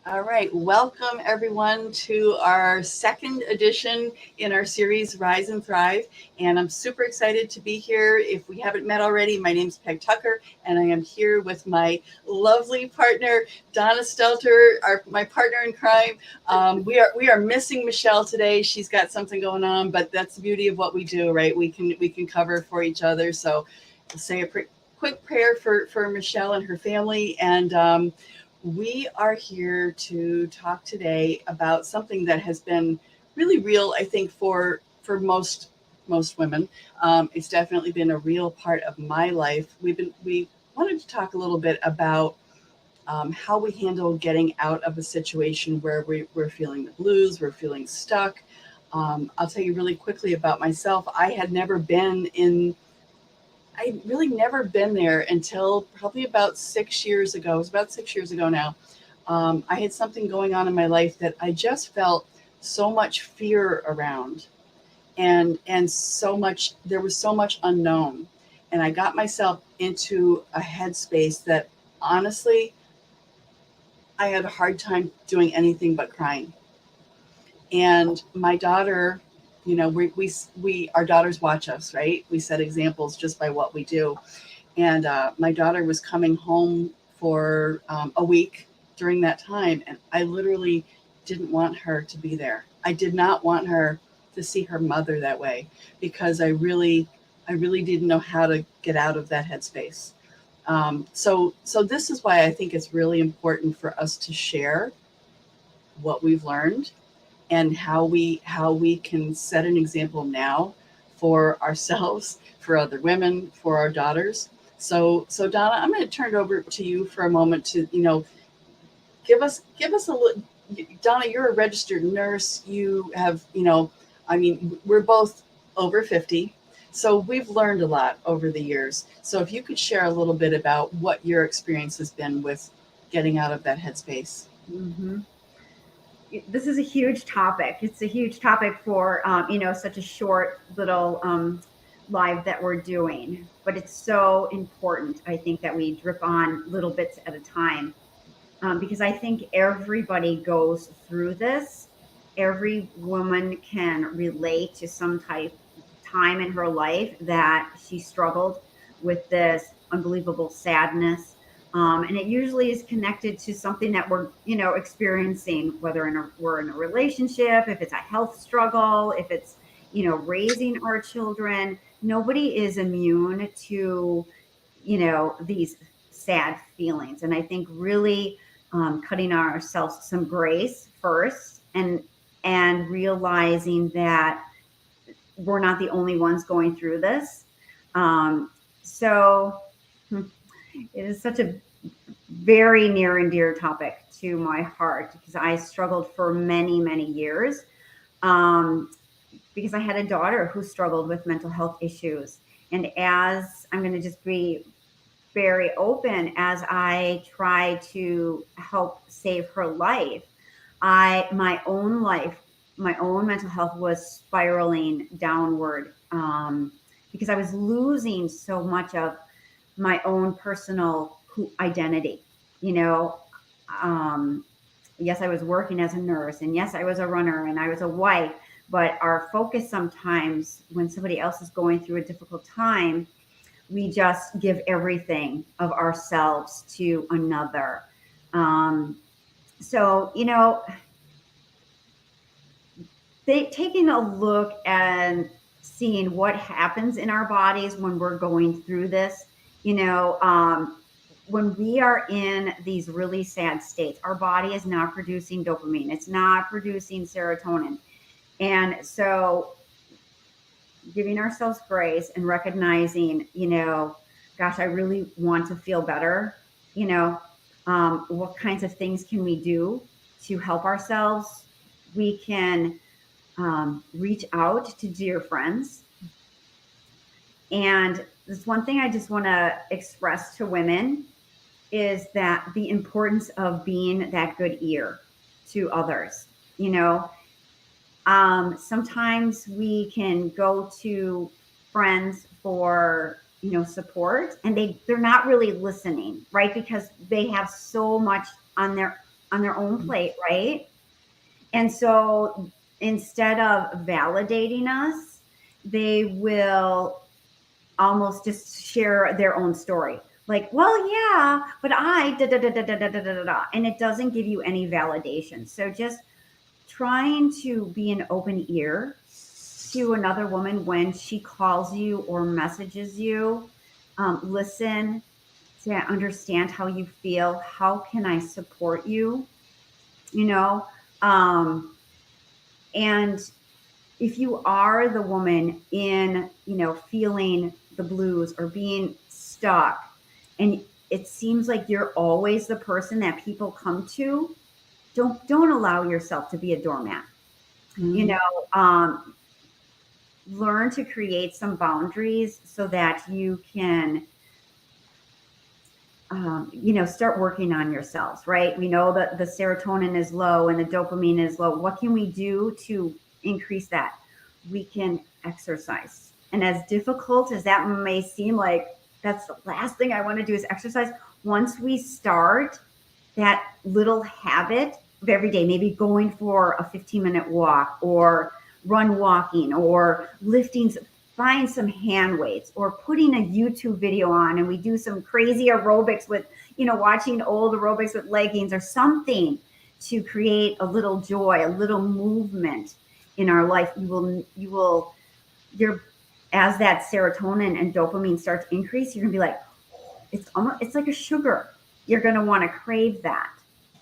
All right, welcome everyone to our second edition in our series Rise and Thrive. And I'm super excited to be here. If we haven't met already, my name's Peg Tucker, and I am here with my lovely partner, Donna Stelter, my partner in crime. We are missing Michelle today. She's got something going on, but that's the beauty of what we do, right? We can cover for each other. So I'll say a quick prayer for Michelle and her family, and we are here to talk today about something that has been really real, I think, for most women. It's definitely been a real part of my life. We wanted to talk a little bit about how we handle getting out of a situation where we're feeling the blues, we're feeling stuck. I'll tell you really quickly about myself. I really never been there until probably about 6 years ago. It was about 6 years ago now. I had something going on in my life that I just felt so much fear around, and so much there was so much unknown, and I got myself into a headspace that honestly I had a hard time doing anything but crying. And my daughter, our daughters watch us, right? We set examples just by what we do. And my daughter was coming home for a week during that time, and I literally didn't want her to be there. I did not want her to see her mother that way, because I really didn't know how to get out of that headspace. So this is why I think it's really important for us to share what we've learned, and how we can set an example now for ourselves, for other women, for our daughters. So Donna, I'm going to turn it over to you for a moment to give us a little. Donna, you're a registered nurse. You have, I mean, we're both over 50, so we've learned a lot over the years. So if you could share a little bit about what your experience has been with getting out of that headspace. hmm This is a huge topic. It's a huge topic for such a short little live that we're doing, but it's so important. I think that we drip on little bits at a time, because I think everybody goes through this. Every woman can relate to some type time in her life that she struggled with this unbelievable sadness. And it usually is connected to something that we're, experiencing, whether we're in a relationship, if it's a health struggle, if it's, raising our children. Nobody is immune to, these sad feelings. And I think really cutting ourselves some grace first, and realizing that we're not the only ones going through this. Um, so hmm, it is such a very near and dear topic to my heart, because I struggled for many, many years, um, because I had a daughter who struggled with mental health issues. And as I'm going to just be very open, as I try to help save her life, my own life, my own mental health was spiraling downward, because I was losing so much of my own personal identity. You know, um, yes, I was working as a nurse, and yes, I was a runner, and I was a wife. But our focus sometimes, when somebody else is going through a difficult time, we just give everything of ourselves to another. Um, so, taking a look and seeing what happens in our bodies when we're going through this, you know, um, when we are in these really sad states, our body is not producing dopamine, it's not producing serotonin. And so giving ourselves grace and recognizing, gosh, I really want to feel better. You know, what kinds of things can we do to help ourselves? We can reach out to dear friends. And this one thing I just want to express to women is that the importance of being that good ear to others. You know, sometimes we can go to friends for, support, and they're not really listening, right? Because they have so much on on their own plate, right? And so instead of validating us, they will almost just share their own story. Like, well, yeah, but I da da da da da da da da da, and it doesn't give you any validation. So just trying to be an open ear to another woman when she calls you or messages you. Listen to understand how you feel. How can I support you? You know, um, and if you are the woman in, feeling the blues or being stuck, and it seems like you're always the person that people come to, don't allow yourself to be a doormat. You Mhm. know, um, learn to create some boundaries so that you can start working on yourselves, right? We know that the serotonin is low and the dopamine is low. What can we do to increase that? We can exercise. And as difficult as that may seem, like that's the last thing I want to do is exercise. Once we start that little habit of every day, maybe going for a 15-minute walk or run walking or lifting, find some hand weights or putting a YouTube video on and we do some crazy aerobics with, watching old aerobics with leggings or something to create a little joy, a little movement in our life. You're, as that serotonin and dopamine starts to increase, you're gonna be like, it's like a sugar. You're gonna want to crave that.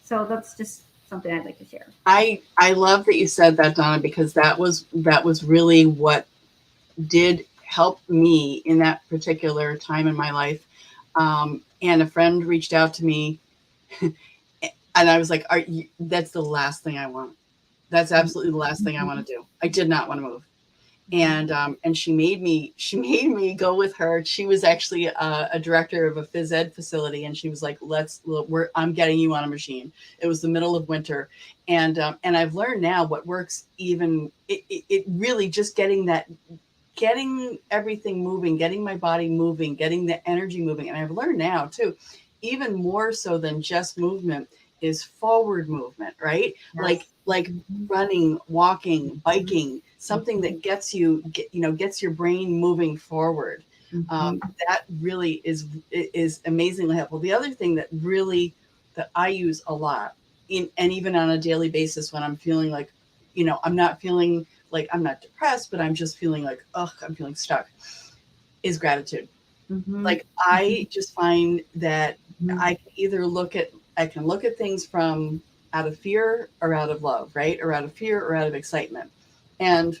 So that's just something I'd like to share. I love that you said that, Donna, because that was really what did help me in that particular time in my life. And a friend reached out to me, and I was like, that's the last thing I want. That's absolutely the last thing I want to do. I did not want to move. And she made me go with her. She was actually a director of a phys ed facility, and she was like, I'm getting you on a machine. It was the middle of winter, and I've learned now what works. Even it really just getting everything moving, getting my body moving, getting the energy moving. And I've learned now too, even more so than just movement is forward movement, right? Yes. Like running, walking, biking, something that gets your brain moving forward. Mm-hmm. That really is amazingly helpful. The other thing that I use a lot and even on a daily basis when I'm feeling like, I'm not feeling like I'm not depressed, but I'm just feeling like, ugh, I'm feeling stuck, is gratitude. Mm-hmm. Like I just find that Mm-hmm. I can look at things from out of fear or out of love, right? Or out of fear or out of excitement. And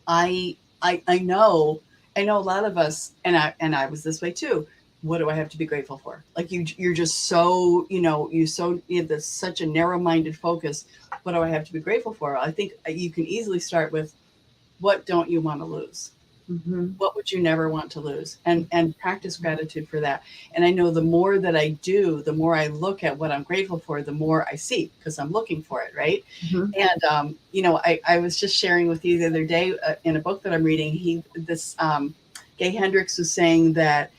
I know a lot of us, and I was this way too. What do I have to be grateful for? Like you're just so, you have this such a narrow-minded focus. What do I have to be grateful for? I think you can easily start with, what don't you want to lose? Mm-hmm. What would you never want to lose? And practice gratitude for that. And I know the more that I do, the more I look at what I'm grateful for, the more I see, because I'm looking for it, right? Mm-hmm. And I was just sharing with you the other day in a book that I'm reading. Gay Hendricks was saying that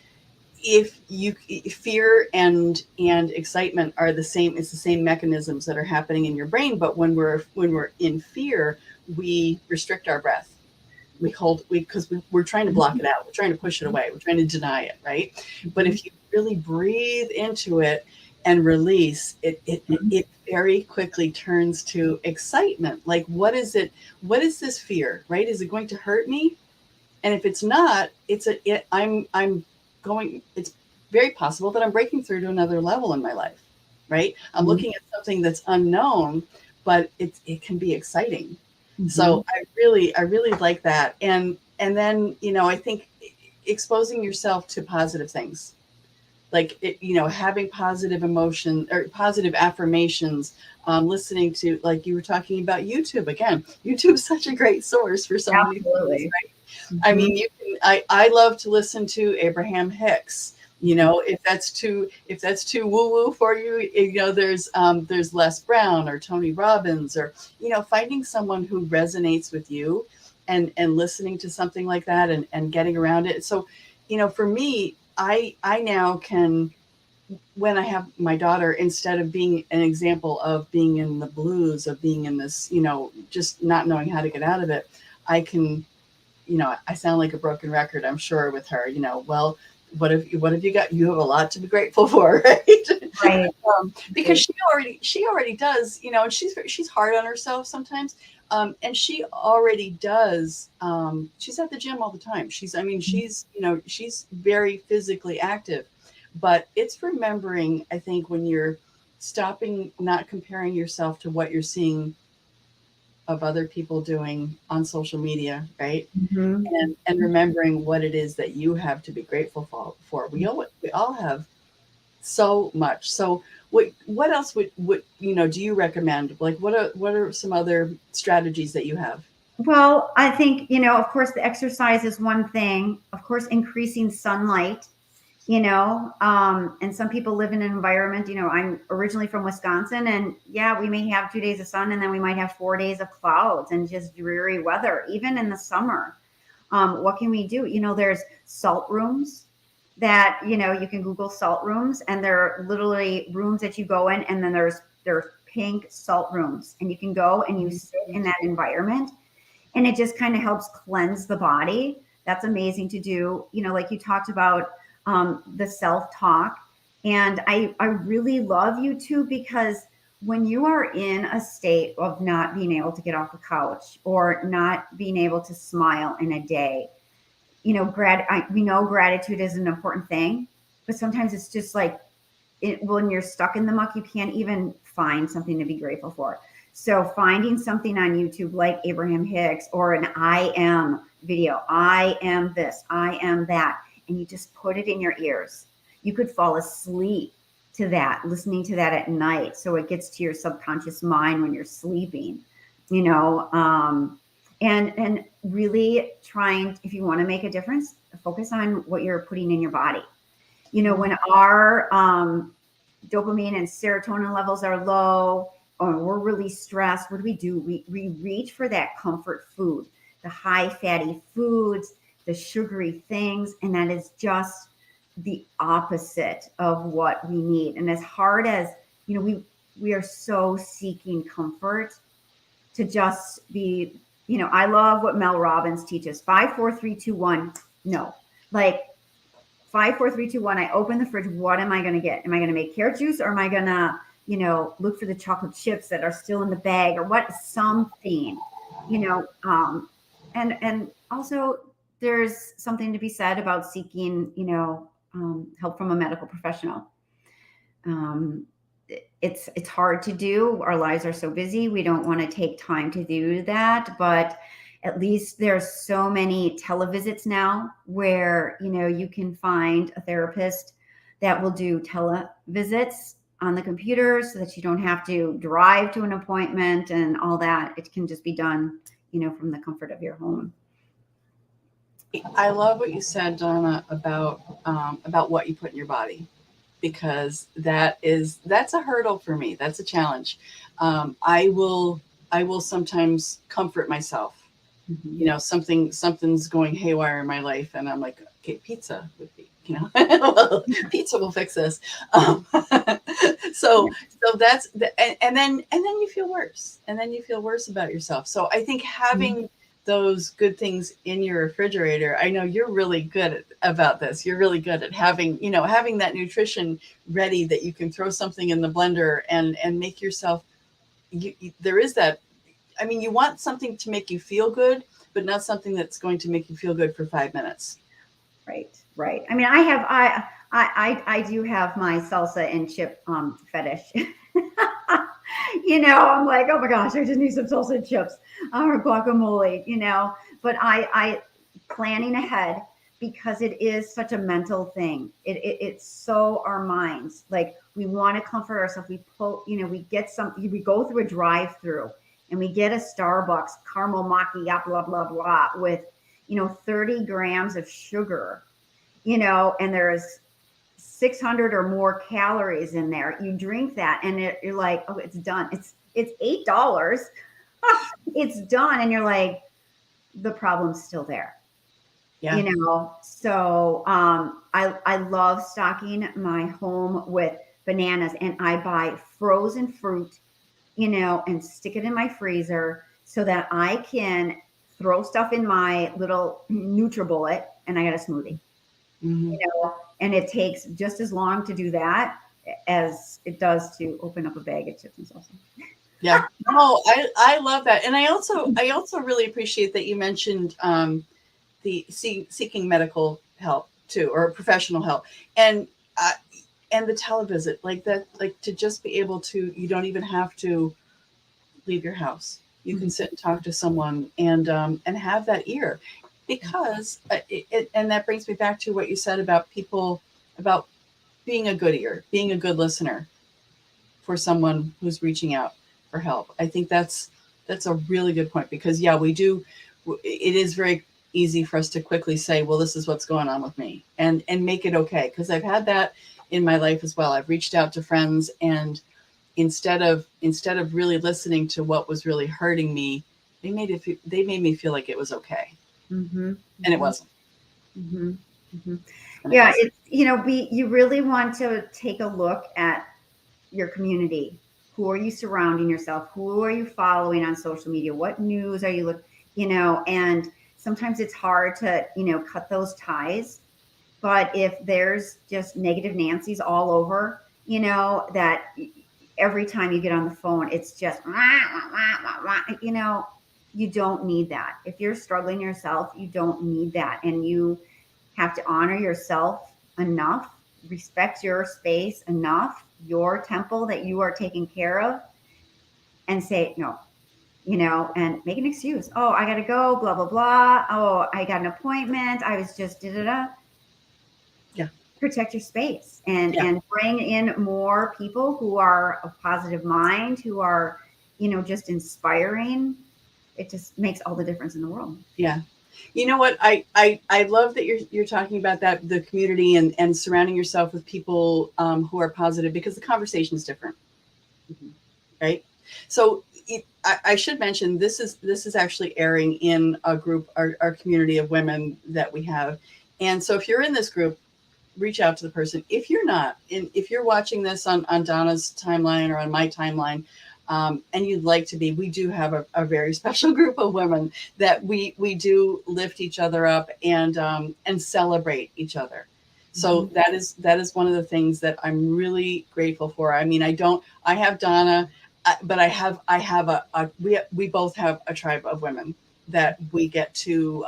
if you fear and excitement are the same, it's the same mechanisms that are happening in your brain. But when we're in fear, we restrict our breath. We're trying to block it out. We're trying to push it away. We're trying to deny it, right? But if you really breathe into it and release it, it very quickly turns to excitement. Like, what is it? What is this fear, right? Is it going to hurt me? And if it's not, I'm going, it's very possible that I'm breaking through to another level in my life, right? I'm Mm-hmm. looking at something that's unknown, but it can be exciting. Mm-hmm. So I really like that. And then, I think exposing yourself to positive things, like having positive emotion or positive affirmations, listening to, like you were talking about YouTube again. YouTube is such a great source for so many things. Absolutely. I Mm-hmm. mean, I love to listen to Abraham Hicks. If that's too woo woo for you, there's Les Brown or Tony Robbins, or finding someone who resonates with you, and listening to something like that, and getting around it. So, for me, I now can when I have my daughter, instead of being an example of being in the blues, of being in this, just not knowing how to get out of it, I can, I sound like a broken record, I'm sure, with her, well, what have you got? You have a lot to be grateful for, right? Right. Because she already does, and she's hard on herself sometimes. And she already does. She's at the gym all the time. She's very physically active, but it's remembering, I think, when you're stopping, not comparing yourself to what you're seeing of other people doing on social media, right? Mhm. And remembering what it is that you have to be grateful for. We all have so much. So what else would do you recommend? Like what are some other strategies that you have? Well, I think, of course, the exercise is one thing. Of course, increasing sunlight, and some people live in an environment, I'm originally from Wisconsin, and yeah, we may have 2 days of sun and then we might have 4 days of clouds and just dreary weather, even in the summer. What can we do? There's salt rooms that, you can Google salt rooms, and they're literally rooms that you go in, and then there's pink salt rooms, and you can go and you sit in that environment, and it just kind of helps cleanse the body. That's amazing to do. Like you talked about, the self-talk. And I really love YouTube, because when you are in a state of not being able to get off the couch or not being able to smile in a day, we know gratitude is an important thing, but sometimes it's just like, when you're stuck in the muck, you can't even find something to be grateful for. So finding something on YouTube like Abraham Hicks, or an I am video, I am this, I am that, and you just put it in your ears. You could fall asleep to that, listening to that at night. So it gets to your subconscious mind when you're sleeping, and really trying, if you want to make a difference, focus on what you're putting in your body. When our dopamine and serotonin levels are low, or we're really stressed, what do? We reach for that comfort food, the high fatty foods, the sugary things, and that is just the opposite of what we need. And as hard as, we are so seeking comfort, to just be, I love what Mel Robbins teaches. 5, 4, 3, 2, 1. No, like 5, 4, 3, 2, 1. I open the fridge. What am I going to get? Am I going to make carrot juice, or am I going to, look for the chocolate chips that are still in the bag, or what? Something, and also there's something to be said about seeking, help from a medical professional. Um, it's hard to do. Our lives are so busy. We don't want to take time to do that, but at least there's so many televisits now where, you can find a therapist that will do televisits on the computer, so that you don't have to drive to an appointment and all that. It can just be done, from the comfort of your home. I love what you said, Donna, about what you put in your body, because that's a hurdle for me. That's a challenge. I will sometimes comfort myself. Mhm. Something's going haywire in my life, and I'm like, okay, pizza would be, well, pizza will fix this. So that's and then you feel worse, and then you feel worse about yourself. So I think having those good things in your refrigerator, I know you're really good about this. You're really good at having that nutrition ready, that you can throw something in the blender and make yourself. There is that. I mean, you want something to make you feel good, but not something that's going to make you feel good for 5 minutes. Right, right. I mean, I do have my salsa and chip fetish. I'm like, oh my gosh, I just need some salsa and chips, or guacamole. But I planning ahead, because it is such a mental thing. It's so our minds, like, we want to comfort ourselves. We pull, we get we go through a drive-through, and we get a Starbucks caramel macchiato, blah blah blah, with 30 grams of sugar, and there's 600 or more calories in there. You drink that, and you're like, oh, it's done. It's $8. It's done. And you're like, the problem's still there. Yeah. So I love stocking my home with bananas, and I buy frozen fruit, and stick it in my freezer so that I can throw stuff in my little NutriBullet and I got a smoothie. Hmm. And it takes just as long to do that as it does to open up a bag of chips and salsa. Yeah. Oh, I love that. And I also really appreciate that you mentioned seeking medical help too, or professional help. And uh, and the televisit, like that, like to just be able to, you don't even have to leave your house. You can Mhm. sit and talk to someone and have that ear, because and that brings me back to what you said about people, about being a good ear, being a good listener for someone who's reaching out for help. I think that's a really good point, because yeah, we do. It is very easy for us to quickly say, well, this is what's going on with me, and make it okay, because I've had that in my life as well. I've reached out to friends, and instead of really listening to what was really hurting me, they made me feel like it was okay, Mhm. and it Mhm. wasn't, Mhm. Mhm. and it Yeah, wasn't. it's you really want to take a look at your community. Who are you surrounding yourself? Who are you following on social media? What news are you and sometimes it's hard to, cut those ties. But if there's just negative Nancy's all over, that every time you get on the phone, it's just, wah, wah, wah, wah, wah, you don't need that. If you're struggling yourself, you don't need that. And you have to honor yourself enough, respect your space enough, your temple that you are taking care of, and say no, and make an excuse. Oh, I got to go, blah, blah, blah. Oh, I got an appointment. I was just da da da. Yeah. Protect your space and Yeah. bring in more people who are of positive mind, who are, just inspiring. It just makes all the difference in the world. Yeah. You know what? I love that you're talking about that, the community, and surrounding yourself with people who are positive, because the conversation is different, Mhm. right? So I should mention, this is actually airing in a group, our community of women that we have. And so if you're in this group, reach out to the person. If you're not, if you're watching this on Donna's timeline or on my timeline, and you'd like to be, we do have a very special group of women that we do lift each other up and celebrate each other. So Mhm. that is one of the things that I'm really grateful for. I mean, I have Donna, but I have we both have a tribe of women that we get to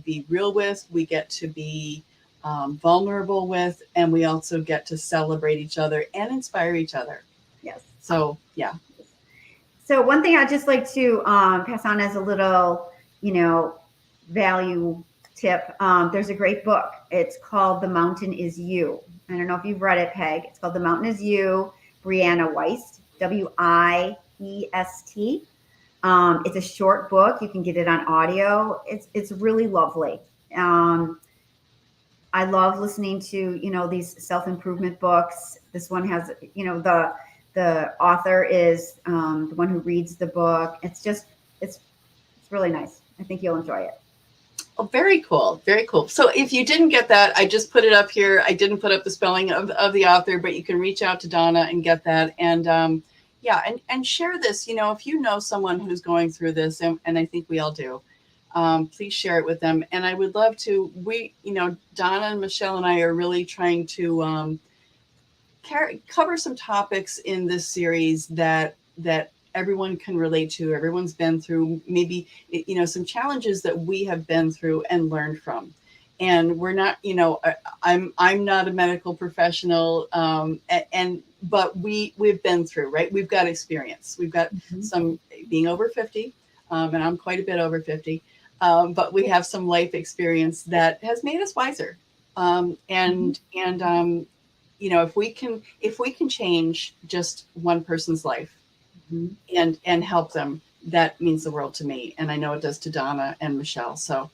be real with, we get to be vulnerable with, and we also get to celebrate each other and inspire each other. Yes. So yeah. So one thing I'd just like to pass on as a little, value tip. There's a great book. It's called The Mountain Is You. I don't know if you've read it, Peg. It's called The Mountain Is You, Brianna Wiest, Wiest. It's a short book. You can get it on audio. It's really lovely. Um, I love listening to, these self-improvement books. This one has, the author is the one who reads the book. It's really nice. I think you'll enjoy it. Oh, very cool. Very cool. So if you didn't get that, I just put it up here. I didn't put up the spelling of the author, but you can reach out to Donna and get that. And yeah, and share this. If you know someone who's going through this, and I think we all do, please share it with them. And I would love to, Donna and Michelle and I are really trying to cover some topics in this series that everyone can relate to. Everyone's been through, maybe some challenges that we have been through and learned from. And we're not, I'm not a medical professional, and but we've been through, right? We've got experience. We've got Mhm. some, being over 50, and I'm quite a bit over 50, but we have some life experience that has made us wiser. Mhm. If we can change just one person's life Mhm. and help them, that means the world to me, and I know it does to Donna and Michelle. So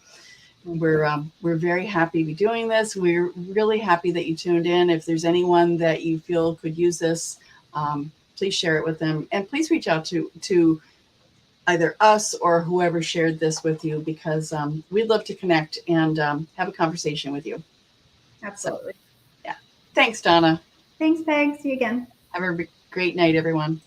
Thank you. we're very happy to be doing this. We're really happy that you tuned in. If there's anyone that you feel could use this, please share it with them, and please reach out to either us or whoever shared this with you, because we'd love to connect and have a conversation with you. Absolutely. Yeah. Thanks, Donna. Thanks, Peg. See you again. Have a great night, everyone.